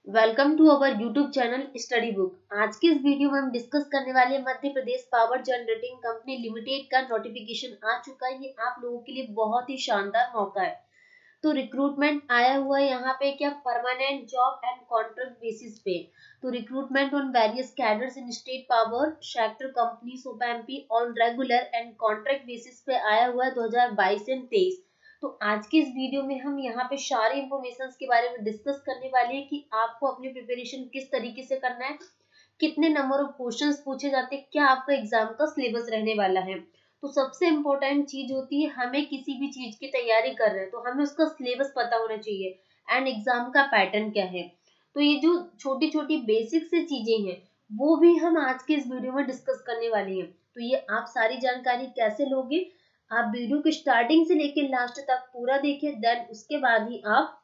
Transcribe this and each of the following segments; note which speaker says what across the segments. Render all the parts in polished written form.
Speaker 1: Welcome to our YouTube channel study book. आज के इस वीडियो में हम डिस्कस करने वाले हैं Madhya Pradesh power generating company limited का नोटिफिकेशन आ चुका है। ये आप लोगों के लिए बहुत ही शानदार मौका है। तो रिक्रूटमेंट आया हुआ है यहाँ पे क्या permanent job and contract basis पे। तो recruitment on various cadres in state power sector companies of MP on regular and contract basis पे आया हुआ है 2022 एंड 23। तो आज के इस वीडियो में हम यहाँ पे सारी इंफॉर्मेशन के बारे में डिस्कस करने वाले हैं कि आपको अपनी प्रिपरेशन किस तरीके से करना है, कितने नंबर ऑफ क्वेश्चंस पूछे जाते हैं, क्या आपका एग्जाम का सिलेबस रहने वाला है। तो सबसे इम्पोर्टेंट चीज होती है, हमें किसी भी चीज की तैयारी कर रहे हैं तो हमें उसका सिलेबस पता होना चाहिए एंड एग्जाम का पैटर्न क्या है। तो ये जो छोटी छोटी बेसिक से चीजें हैं वो भी हम आज के इस वीडियो में डिस्कस करने वाले हैं। तो ये आप सारी जानकारी कैसे लोगे, आप वीडियो की स्टार्टिंग से लेकर लास्ट तक पूरा देखिए, देन उसके बाद ही आप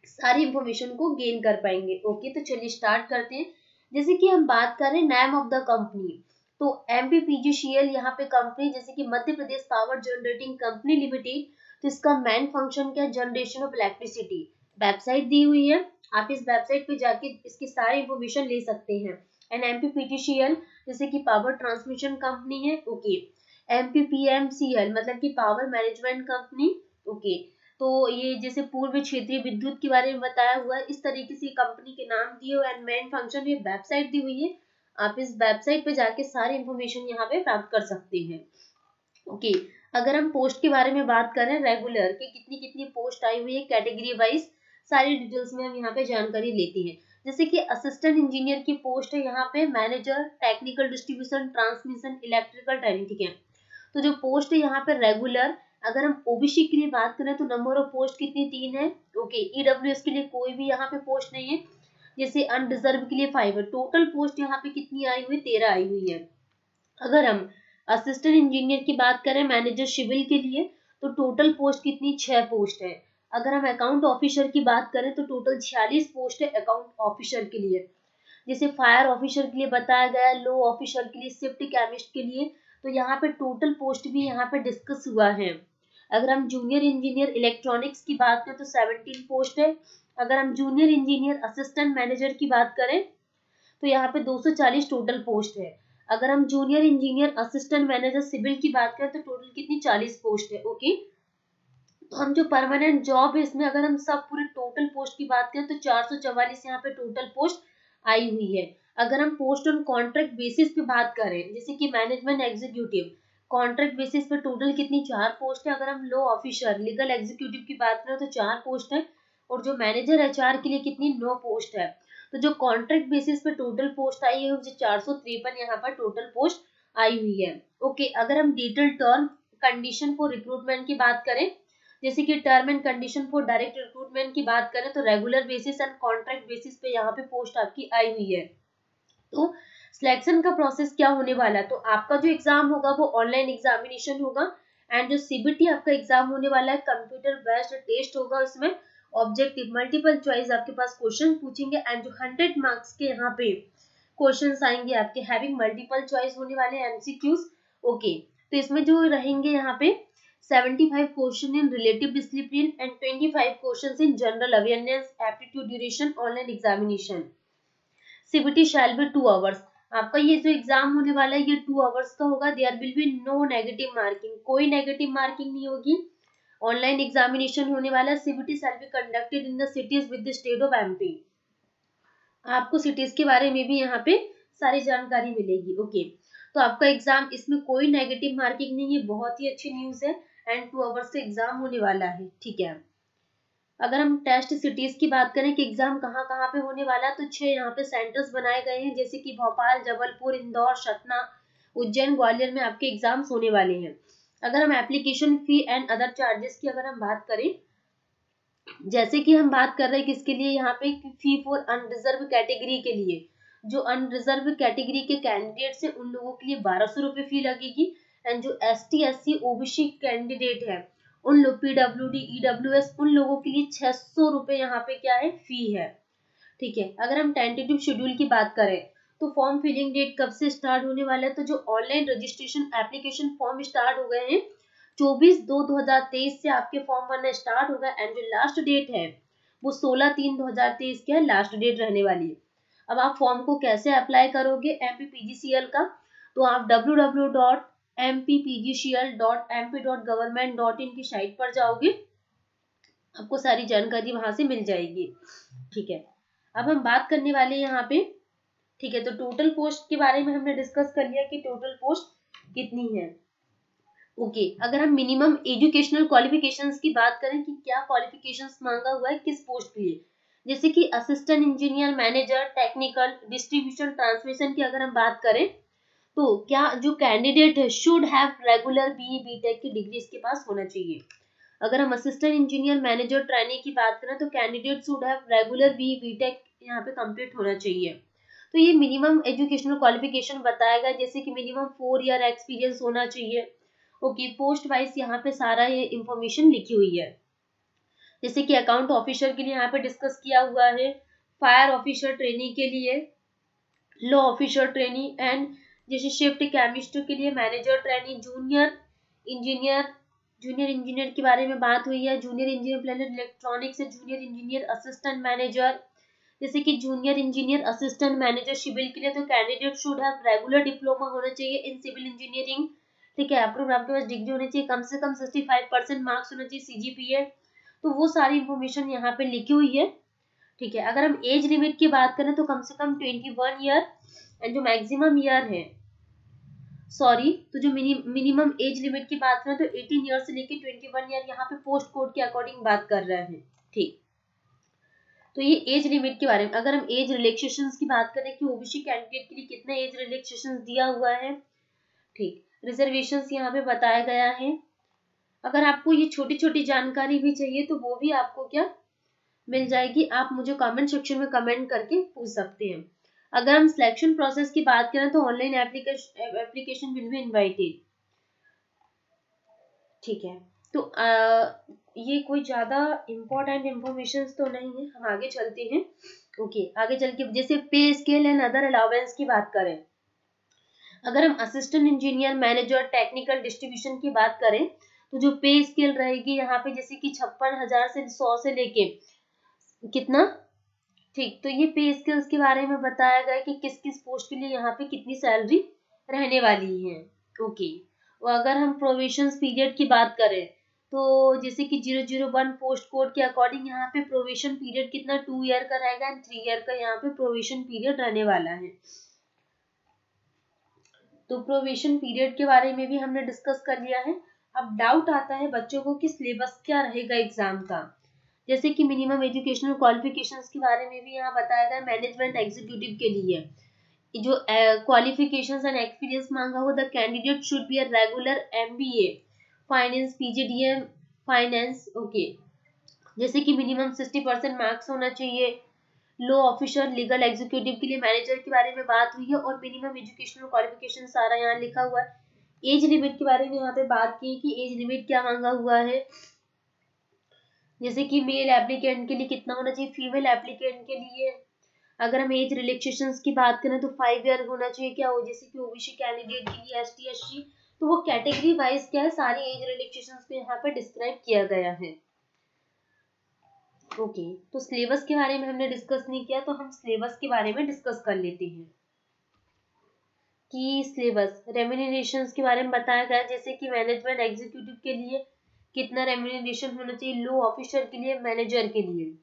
Speaker 1: सारी इंफॉर्मेशन को गेन कर पाएंगे। ओके, तो चलिए स्टार्ट करते हैं। जैसे कि हम बात करें नेम ऑफ द कंपनी, तो एमपीपीजीसीएल यहाँ पे कंपनी जैसे कि Madhya Pradesh power generating company limited. तो इसका मेन फंक्शन क्या है, जनरेशन ऑफ इलेक्ट्रिसिटी। वेबसाइट दी हुई है, आप इस वेबसाइट पे जाके इसकी सारी इंफॉर्मेशन ले सकते हैं। एंड एमपीपीजीसीएल जैसे कि पावर ट्रांसमिशन कंपनी है। ओके, एमपीपीएमसीएल मतलब कि पावर मैनेजमेंट कंपनी। ओके, तो ये जैसे पूर्व क्षेत्रीय विद्युत के बारे में बताया हुआ है, इस तरीके से कंपनी के नाम दिए हुए एंड मेन फंक्शन ये वेबसाइट दी हुई है। आप इस वेबसाइट पे जाके सारी इंफॉर्मेशन यहाँ पे प्राप्त कर सकते हैं। ओके, अगर हम पोस्ट के बारे में बात करें, रेगुलर की कितनी कितनी पोस्ट आई हुई है कैटेगरी वाइज, सारी डिटेल्स में हम यहाँ पे जानकारी लेते हैं। जैसे कि असिस्टेंट इंजीनियर की पोस्ट है यहाँ पे, manager technical distribution transmission electrical training, ठीक है। तो जो पोस्ट है यहाँ पे रेगुलर, अगर हम ओबीसी के लिए बात करें तो नंबर ऑफ पोस्ट कितनी, 3 है। ओके, ईडब्ल्यूएस के लिए कोई भी यहाँ पे पोस्ट नहीं है। जैसे अनरिजर्व के लिए 5 है। टोटल पोस्ट यहाँ पे कितनी आई हुई, 13 आई हुई है। अगर हम असिस्टेंट इंजीनियर की बात करें मैनेजर सिविल के लिए, तो टोटल पोस्ट कितनी, 6 पोस्ट है। अगर हम अकाउंट ऑफिसर की बात करें तो टोटल 46 पोस्ट है अकाउंट ऑफिसर के लिए। जैसे फायर ऑफिसर के लिए बताया गया है, लो ऑफिसर के लिए, शिफ्ट केमिस्ट के लिए। तो यहाँ पे टोटल पोस्ट भी यहाँ पे डिस्कस हुआ है। अगर हम जूनियर इंजीनियर इलेक्ट्रॉनिक्स की बात करें तो 17 पोस्ट है। अगर हम जूनियर इंजीनियर असिस्टेंट मैनेजर की बात करें तो यहाँ पे 240 टोटल पोस्ट है। अगर हम junior engineer assistant manager civil की बात करें तो टोटल कितनी, 40 पोस्ट है। ओके, तो हम जो परमानेंट जॉब है इसमें अगर हम सब पूरे टोटल पोस्ट की बात करें तो 444 यहाँ पे टोटल पोस्ट आई हुई है। अगर हम पोस्ट ऑन कॉन्ट्रैक्ट बेसिस पे बात करें, जैसे कि मैनेजमेंट एग्जीक्यूटिव, कॉन्ट्रैक्ट बेसिस पे टोटल कितनी, 4 पोस्ट है। अगर हम लो ऑफिसर लीगल एग्जीक्यूटिव की बात करें तो 4 पोस्ट है। और जो मैनेजर एचआर के लिए कितनी, 9 पोस्ट है। तो जो कॉन्ट्रैक्ट बेसिस पे टोटल पोस्ट आई है वो 453 यहाँ पर टोटल पोस्ट आई हुई है। ओके, अगर हम detail term condition for recruitment की बात करें, जैसे कि term and condition for direct recruitment की बात करें तो regular basis and contract basis पे यहाँ पे पोस्ट आपकी आई हुई है। तो सिलेक्शन का प्रोसेस क्या होने वाला है, तो आपका जो एग्जाम होगा वो ऑनलाइन एग्जामिनेशन होगा। एंड जो सीबीटी आपका एग्जाम होने वाला है कंप्यूटर बेस्ड टेस्ट होगा। उसमें ऑब्जेक्टिव मल्टीपल चॉइस आपके पास क्वेश्चन पूछेंगे एंड जो 100 मार्क्स के यहाँ पे क्वेश्चंस आएंगे आपके हैविंग मल्टीपल चॉइस होने वाले एमसीक्यूज। ओके, तो इसमें जो रहेंगे यहाँ पे 75 question in relative discipline and 25 questions in general awareness aptitude duration online examination. CBT shall B 2 hours. आपका ये जो एग्जाम होने वाला है ये 2 आवर्स का होगा। There will be no negative marking, कोई नेगेटिव मार्किंग नहीं होगी। ऑनलाइन एग्जामिनेशन होने वाला है। CBT shall be conducted in the cities with the state of MP. आपको सिटीज के बारे में भी यहाँ पे सारी जानकारी मिलेगी। ओके, तो आपका एग्जाम इसमें कोई नेगेटिव मार्किंग नहीं है, बहुत ही अच्छी न्यूज है। एंड 2 आवर्स से एग्जाम होने वाला है, ठीक है। अगर हम टेस्ट सिटीज की बात करें कि एग्जाम कहाँ कहाँ पे होने वाला है, तो 6 यहाँ पे सेंटर्स बनाए गए हैं, जैसे कि भोपाल, जबलपुर, इंदौर, सतना, उज्जैन, ग्वालियर में आपके एग्जाम्स होने वाले हैं। अगर हम application fee and other charges की अगर हम बात करें, जैसे कि हम बात कर रहे हैं किसके लिए, यहाँ पे फी फॉर अनरिजर्व कैटेगरी के लिए, जो अनरिजर्व कैटेगरी के कैंडिडेट्स हैं उन लोगों के लिए 1200 रुपये फी लगेगी। एंड जो एसटी एससी ओबीसी कैंडिडेट है, उन लोग पीडब्ल्यूडी ईडब्ल्यूएस उन लोगों के लिए 600 रुपये यहाँ पे क्या है, फी है, ठीक है। अगर हम टेंटेटिव शेड्यूल की बात करें तो फॉर्म फिलिंग डेट कब से स्टार्ट होने वाला है, तो जो online registration application form start हो गए हैं 24/2/2023 से आपके फॉर्म भरना स्टार्ट होगा। एंड जो लास्ट डेट है वो 16/3/2023 क्या लास्ट डेट रहने वाली है। अब आप फॉर्म को कैसे अप्लाई करोगे MPPGCL का, तो आप www.mppgcl.mp.government.in की साइट पर जाओगे, आपको सारी जानकारी वहां से मिल जाएगी। ठीक है, अब हम बात करने वाले हैं यहाँ पे। ठीक है, तो टोटल पोस्ट के बारे में हमने डिस्कस कर लिया कि टोटल पोस्ट कितनी है। ओके, अगर हम मिनिमम एजुकेशनल क्वालिफिकेशंस की बात करें कि क्या क्वालिफिकेशंस मांगा हुआ है किस पोस्ट के लिए, जैसे कि assistant engineer, manager, technical, distribution, transmission की अगर हम बात करें, तो क्या जो कैंडिडेट है should have regular BE BTech की डिग्री इसके पास होना चाहिए। अगर हम असिस्टेंट इंजीनियर, मैनेजर, ट्रेनी की बात करें तो candidate should have regular BE BTech यहाँ पे कंप्लीट होना चाहिए। तो ये मिनिमम एजुकेशनल क्वालिफिकेशन बताया गया, जैसे कि मिनिमम 4 ईयर एक्सपीरियंस होना चाहिए। ओके, पोस्ट वाइज यहाँ पे सारा ये इंफॉर्मेशन लिखी हुई है, जैसे कि अकाउंट ऑफिसर के लिए यहाँ पे डिस्कस किया हुआ है, फायर ऑफिसर ट्रेनी के लिए, लॉ ऑफिसर ट्रेनी, एंड जैसे शिफ्ट केमिस्ट के लिए मैनेजर ट्रेनी, जूनियर इंजीनियर के बारे में बात हुई है, जूनियर इंजीनियर प्लानिंग इलेक्ट्रॉनिक्स से जूनियर इंजीनियर असिस्टेंट मैनेजर, जैसे कि junior engineer assistant manager civil के लिए तो candidate should have regular diploma होना चाहिए इन सिविल इंजीनियरिंग। ठीक है, अप्रूव आपके पास डिग्री होनी चाहिए, कम से कम 65% मार्क्स होना चाहिए CGPA। तो वो सारी इंफॉर्मेशन यहाँ पे लिखी हुई है। ठीक है, अगर हम एज लिमिट की बात करें तो कम से कम 21 ईयर, एंड जो मैक्सिमम ईयर है, सॉरी, तो जो मिनिमम एज लिमिट की बात करें तो 18 ईयर से लेके 21 ईयर यहाँ पे पोस्ट कोड के अकॉर्डिंग बात कर रहे हैं। ठीक, तो ये एज लिमिट के बारे में। अगर हम एज रिलैक्सेशन की बात करें कि OBC कैंडिडेट के लिए कितना एज रिलैक्सेशन दिया हुआ है। ठीक, रिजर्वेशन यहाँ पे बताया गया है। अगर आपको ये छोटी छोटी जानकारी भी चाहिए तो वो भी आपको क्या मिल जाएगी, आप मुझे कमेंट सेक्शन में कमेंट करके पूछ सकते हैं। अगर हम सिलेक्शन प्रोसेस की बात करें तो online application will be invited. ठीक है, तो ये कोई ज्यादा इम्पोर्टेंट इंफॉर्मेशन तो नहीं है, हम आगे चलते हैं। ओके, आगे चल के जैसे पे स्केल एंड अदर अलाउंस की बात करें, अगर हम assistant engineer, manager, technical, distribution की बात करें तो जो पे स्केल रहेगी यहाँ पे जैसे कि 56,000 से 100 से लेके कितना। ठीक, तो ये पे स्केल्स के बारे में बताया गया कि किस किस पोस्ट के लिए यहाँ पे कितनी सैलरी रहने वाली है। ओके, और अगर हम प्रोविजन पीरियड की बात करें तो जैसे कि 001 पोस्ट कोड के अकॉर्डिंग यहाँ पे प्रोविजन पीरियड कितना 2 ईयर का रहेगा, एंड 3 ईयर का यहाँ पे प्रोविजन पीरियड रहने वाला है। तो प्रोविजन पीरियड के बारे में भी हमने डिस्कस कर लिया है। अब डाउट आता है बच्चों को कि सिलेबस क्या रहेगा एग्जाम का, जैसे कि मिनिमम एजुकेशनल क्वालिफिकेशंस के बारे में भी यहाँ बताया गया मैनेजमेंट एग्जीक्यूटिव के लिए। जो क्वालिफिकेशंस एंड एक्सपीरियंस मांगा हुआ, the candidate should be a regular MBA finance PGDM finance. Okay, जैसे कि मिनिमम 60% मार्क्स होना चाहिए। लो ऑफिसर लीगल एग्जीक्यूटिव के लिए मैनेजर के बारे में बात हुई है, और मिनिमम एजुकेशनल क्वालिफिकेशन सारा यहाँ लिखा हुआ है। एज लिमिट के बारे में यहाँ पे बात की कि एज लिमिट क्या मांगा हुआ है, जैसे कि मेल एप्लीकेंट के लिए कितना होना चाहिए, फीमेल एप्लीकेंट के लिए। अगर हम एज रिलैक्सेशन की बात करें तो 5 ईयर होना चाहिए, क्या हो, जैसे कि OBC कैंडिडेट के लिए, ST SC, तो वो कैटेगरी वाइज क्या है सारी एज रिलैक्सेशन को यहाँ पे डिस्क्राइब किया गया है। ओके, तो सिलेबस के बारे में हमने डिस्कस नहीं किया, तो हम सिलेबस के बारे में डिस्कस कर लेते हैं कि सिलेबस रेम्यूनरेशन के बारे में बताया गया, जैसे कि मैनेजमेंट एग्जीक्यूटिव के लिए कितना रेम्यूनरेशन होना चाहिए, लो ऑफिसर के लिए, मैनेजर के लिए।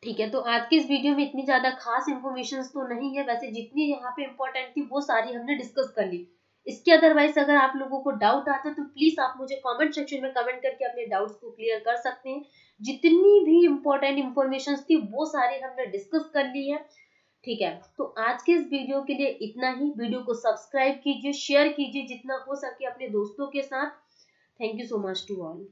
Speaker 1: ठीक है, तो आज के इस वीडियो में इतनी ज्यादा खास इन्फॉर्मेशन तो नहीं है, वैसे जितनी यहाँ पे इम्पोर्टेंट थी वो सारी हमने डिस्कस कर ली। इसके अदरवाइज अगर आप लोगों को डाउट आता है तो प्लीज आप मुझे कमेंट सेक्शन में कमेंट करके अपने डाउट्स को क्लियर कर सकते हैं। जितनी भी इम्पोर्टेंट इन्फॉर्मेशन थी वो सारी हमने डिस्कस कर ली है। ठीक है, तो आज के इस वीडियो के लिए इतना ही। वीडियो को सब्सक्राइब कीजिए, शेयर कीजिए जितना हो सके अपने दोस्तों के साथ। Thank you so much to all.